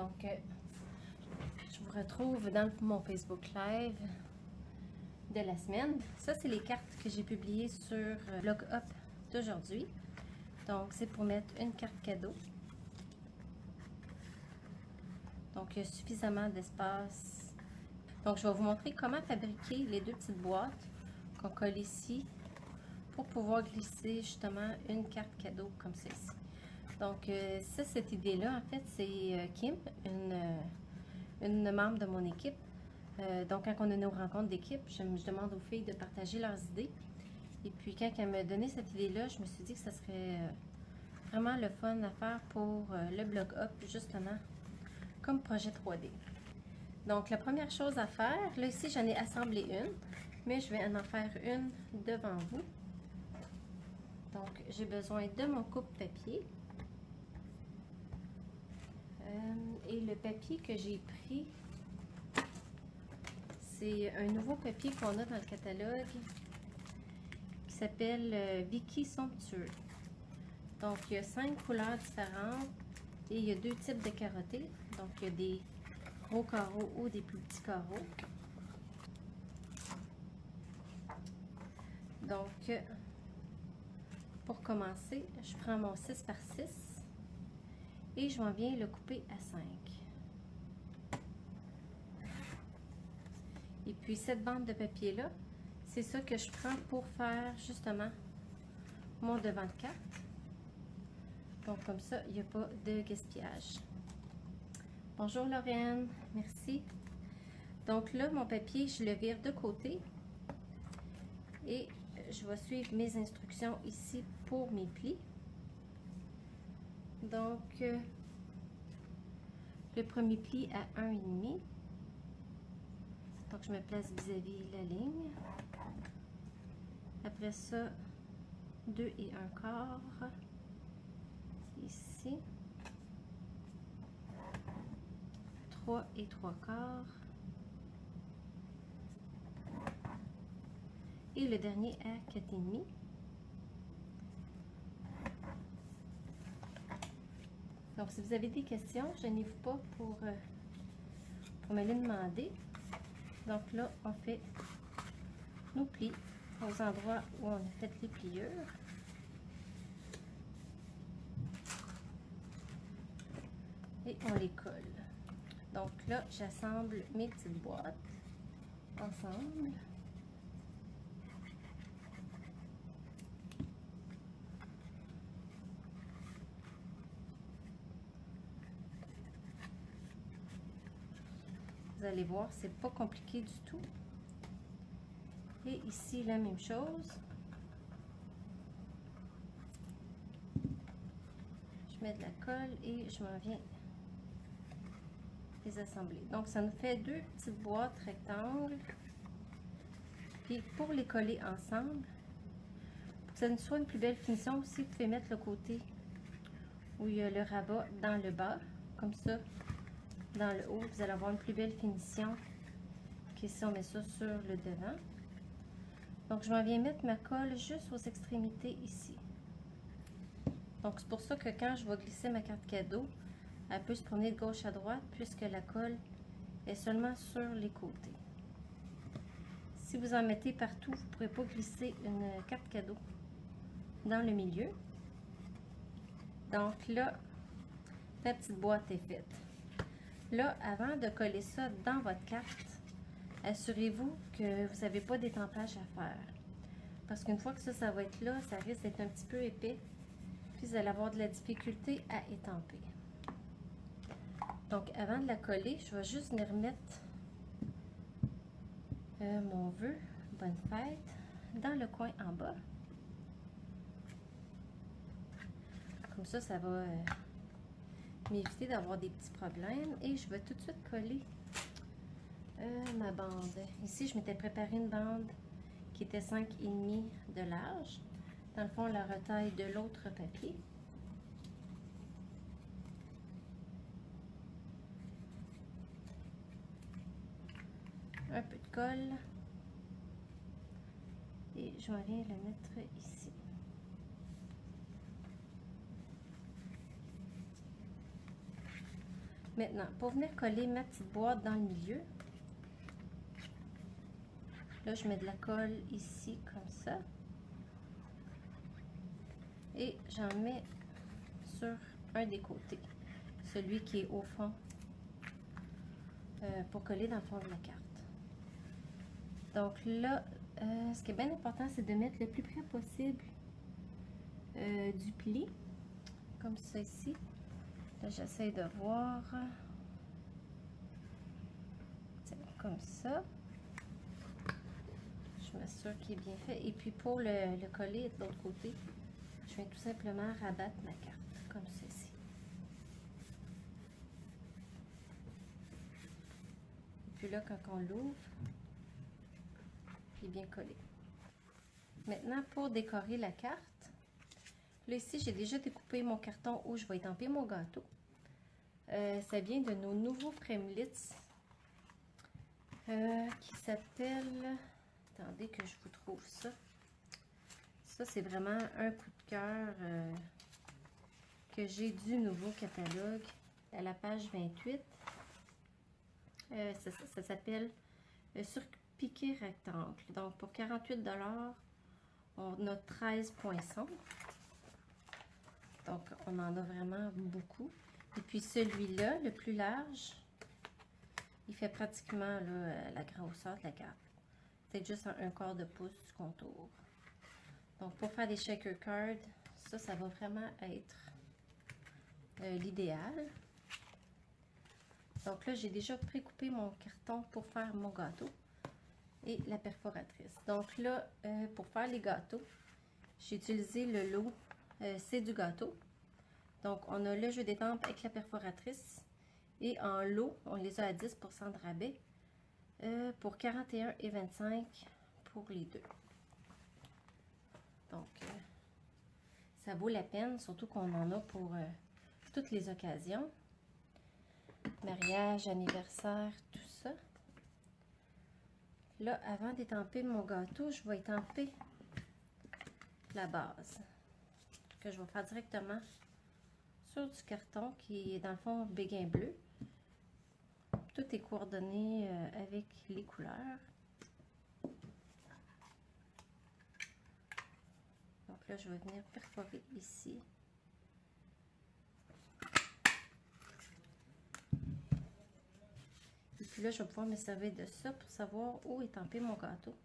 Donc, je vous retrouve dans mon Facebook Live de la semaine. Ça, c'est les cartes que j'ai publiées sur Blog Up d'aujourd'hui. Donc, c'est pour mettre une carte cadeau. Donc, il y a suffisamment d'espace. Donc, je vais vous montrer comment fabriquer les deux petites boîtes qu'on colle ici pour pouvoir glisser justement une carte cadeau comme celle-ci. Donc, cette idée-là, en fait, c'est Kim, une membre de mon équipe. Donc, quand on a nos rencontres d'équipe, je demande aux filles de partager leurs idées. Et puis, quand elle m'a donné cette idée-là, je me suis dit que ça serait vraiment le fun à faire pour le Blog Up, justement, comme projet 3D. Donc, la première chose à faire, là, ici, j'en ai assemblé une, mais je vais en faire une devant vous. Donc, j'ai besoin de mon coupe-papier. Et le papier que j'ai pris, c'est un nouveau papier qu'on a dans le catalogue qui s'appelle Vicky Somptueux. Donc, il y a 5 couleurs différentes et il y a 2 types de carottés. Donc, il y a des gros carreaux ou des plus petits carreaux. Donc, pour commencer, je prends mon 6 par 6 et je m'en viens le couper à 5. Et puis, cette bande de papier-là, c'est ça que je prends pour faire justement mon devant de carte. Donc, comme ça, il n'y a pas de gaspillage. Bonjour Lorraine, merci. Donc là, mon papier, je le vire de côté et je vais suivre mes instructions ici pour mes plis. Donc, le premier pli à 1,5. Donc, je me place vis-à-vis la ligne. Après ça, 2 et 1/4. Ici. 3 et 3/4. Et le dernier à 4,5. Donc, si vous avez des questions, gênez-vous pas pour me les demander. Donc là, on fait nos plis aux endroits où on a fait les pliures. Et on les colle. Donc là, j'assemble mes petites boîtes ensemble. Vous allez voir, c'est pas compliqué du tout. Et ici, la même chose. Je mets de la colle et je m'en viens les assembler. Donc, ça nous fait 2 petites boîtes rectangles. Puis, pour les coller ensemble, pour que ça nous soit une plus belle finition aussi, vous pouvez mettre le côté où il y a le rabat dans le bas, comme ça. Dans le haut, vous allez avoir une plus belle finition qu'ici on met ça sur le devant. Donc, je m'en viens mettre ma colle juste aux extrémités ici. Donc, c'est pour ça que quand je vais glisser ma carte cadeau, elle peut se tourner de gauche à droite puisque la colle est seulement sur les côtés. Si vous en mettez partout, vous ne pourrez pas glisser une carte cadeau dans le milieu. Donc là, la petite boîte est faite. Là, avant de coller ça dans votre carte, assurez-vous que vous n'avez pas d'étampage à faire. Parce qu'une fois que ça va être là, ça risque d'être un petit peu épais. Puis vous allez avoir de la difficulté à étamper. Donc, avant de la coller, je vais juste venir remettre mon vœu, bonne fête, dans le coin en bas. Comme ça, ça va m'éviter d'avoir des petits problèmes. Et je vais tout de suite coller ma bande. Ici, je m'étais préparé une bande qui était 5,5 de large. Dans le fond, la retaille de l'autre papier. Un peu de colle. Et je vais venir le mettre ici. Maintenant, pour venir coller ma petite boîte dans le milieu, là, je mets de la colle ici, comme ça. Et j'en mets sur un des côtés, celui qui est au fond, pour coller dans le fond de la carte. Donc là, ce qui est bien important, c'est de mettre le plus près possible du pli, comme ça ici. Là, j'essaie de voir, tiens, comme ça. Je m'assure qu'il est bien fait. Et puis pour le coller de l'autre côté, je viens tout simplement rabattre ma carte, comme ceci. Et puis là, quand on l'ouvre, il est bien collé. Maintenant, pour décorer la carte, là ici, j'ai déjà découpé mon carton où je vais étamper mon gâteau. Ça vient de nos nouveaux Framelits qui s'appelle... Attendez que je vous trouve ça. Ça, c'est vraiment un coup de cœur que j'ai du nouveau catalogue à la page 28. Ça s'appelle Surpiqué rectangle. Donc, pour 48 $, on a 13 poinçons. Donc, on en a vraiment beaucoup. Et puis, celui-là, le plus large, il fait pratiquement là, la grosseur de la carte. C'est juste un quart de pouce du contour. Donc, pour faire des shaker cards, ça va vraiment être l'idéal. Donc là, j'ai déjà précoupé mon carton pour faire mon gâteau et la perforatrice. Donc là, pour faire les gâteaux, j'ai utilisé le lot C'est du gâteau. Donc, on a le jeu d'étampes avec la perforatrice et en lot, on les a à 10 % de rabais pour 41,25 $ pour les deux. Donc, ça vaut la peine, surtout qu'on en a pour toutes les occasions. Mariage, anniversaire, tout ça. Là, avant d'étamper mon gâteau, je vais étamper la base que je vais faire directement sur du carton qui est dans le fond béguin bleu. Tout est coordonné avec les couleurs. Donc là, je vais venir perforer ici. Et puis là, je vais pouvoir me servir de ça pour savoir où étamper mon gâteau.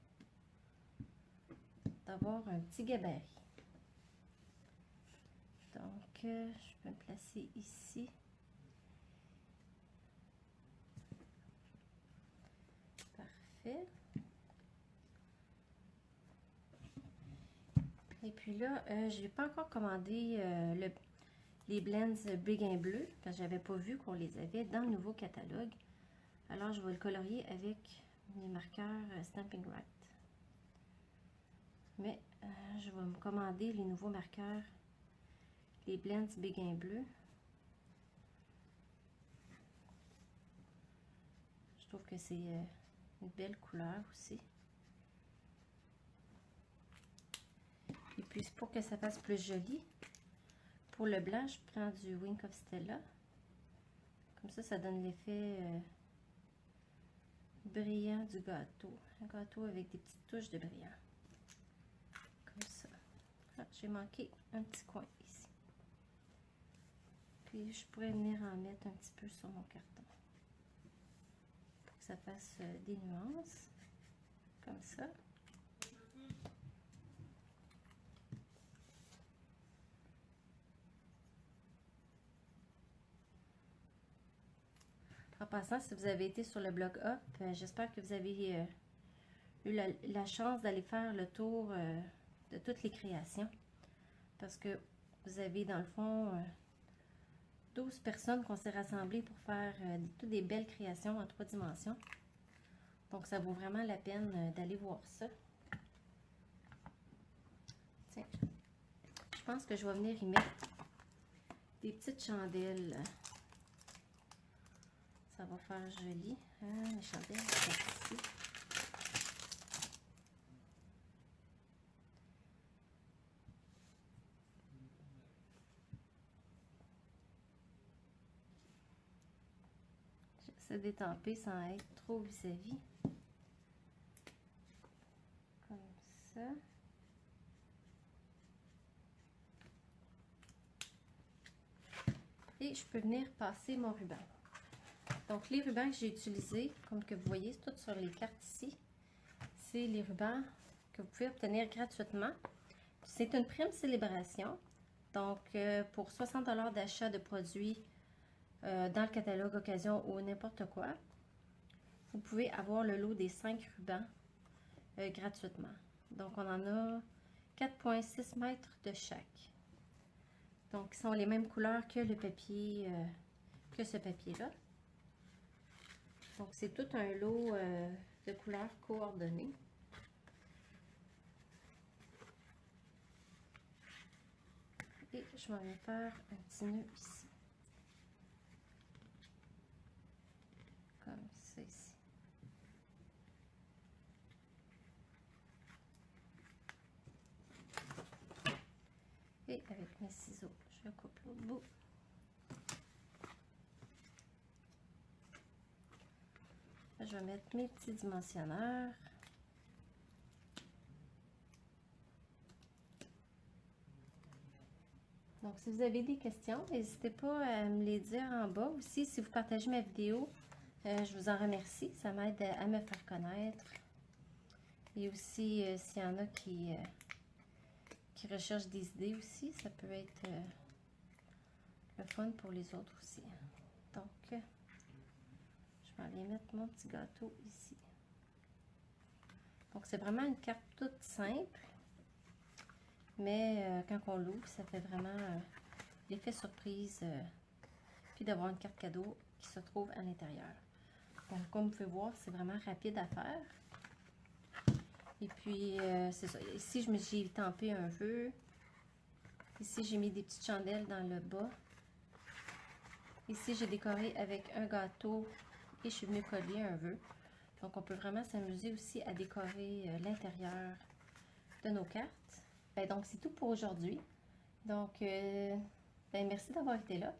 D'avoir un petit gabarit. Donc, je peux me placer ici. Parfait. Et puis là, je n'ai pas encore commandé les blends béguin bleu, parce que je n'avais pas vu qu'on les avait dans le nouveau catalogue. Alors, je vais le colorier avec mes marqueurs Stampin' Right. Mais je vais me commander les nouveaux marqueurs, les blends béguin bleu. Je trouve que c'est une belle couleur aussi. Et puis, pour que ça fasse plus joli, pour le blanc, je prends du Wink of Stella. Comme ça donne l'effet brillant du gâteau. Un gâteau avec des petites touches de brillant. Comme ça. Ah, j'ai manqué un petit coin ici. Puis, je pourrais venir en mettre un petit peu sur mon carton. Pour que ça fasse des nuances. Comme ça. En passant, si vous avez été sur le blog Up, j'espère que vous avez eu la chance d'aller faire le tour de toutes les créations. Parce que vous avez dans le fond 12 personnes qu'on s'est rassemblées pour faire toutes des belles créations en 3 dimensions. Donc ça vaut vraiment la peine d'aller voir ça. Tiens, je pense que je vais venir y mettre des petites chandelles. Ça va faire joli. Les chandelles sont ici. J'essaie d'étamper sans être trop vis-à-vis. Comme ça. Et je peux venir passer mon ruban. Donc les rubans que j'ai utilisés, comme que vous voyez, c'est tout sur les cartes ici. C'est les rubans que vous pouvez obtenir gratuitement. C'est une prime célébration. Donc pour 60 $ d'achat de produits dans le catalogue occasion ou n'importe quoi, vous pouvez avoir le lot des 5 rubans gratuitement. Donc on en a 4,6 mètres de chaque. Donc ils sont les mêmes couleurs que le papier, que ce papier-là. Donc c'est tout un lot de couleurs coordonnées. Et je m'en vais faire un petit nœud ici. Comme ça ici. Et avec mes ciseaux, je coupe l'autre bout. Là, je vais mettre mes petits dimensionneurs. Donc, si vous avez des questions, n'hésitez pas à me les dire en bas. Aussi, si vous partagez ma vidéo, je vous en remercie. Ça m'aide à me faire connaître. Et aussi, s'il y en a qui recherchent des idées aussi, ça peut être le fun pour les autres aussi. Donc, je vais aller mettre mon petit gâteau ici. Donc, c'est vraiment une carte toute simple. Mais quand on l'ouvre, ça fait vraiment l'effet surprise. Puis d'avoir une carte cadeau qui se trouve à l'intérieur. Donc, comme vous pouvez voir, c'est vraiment rapide à faire. Et puis, c'est ça. Ici, j'ai tempé un vœu. Ici, j'ai mis des petites chandelles dans le bas. Ici, j'ai décoré avec un gâteau et je suis venue coller un vœu. Donc, on peut vraiment s'amuser aussi à décorer l'intérieur de nos cartes. Donc, c'est tout pour aujourd'hui. Donc, merci d'avoir été là.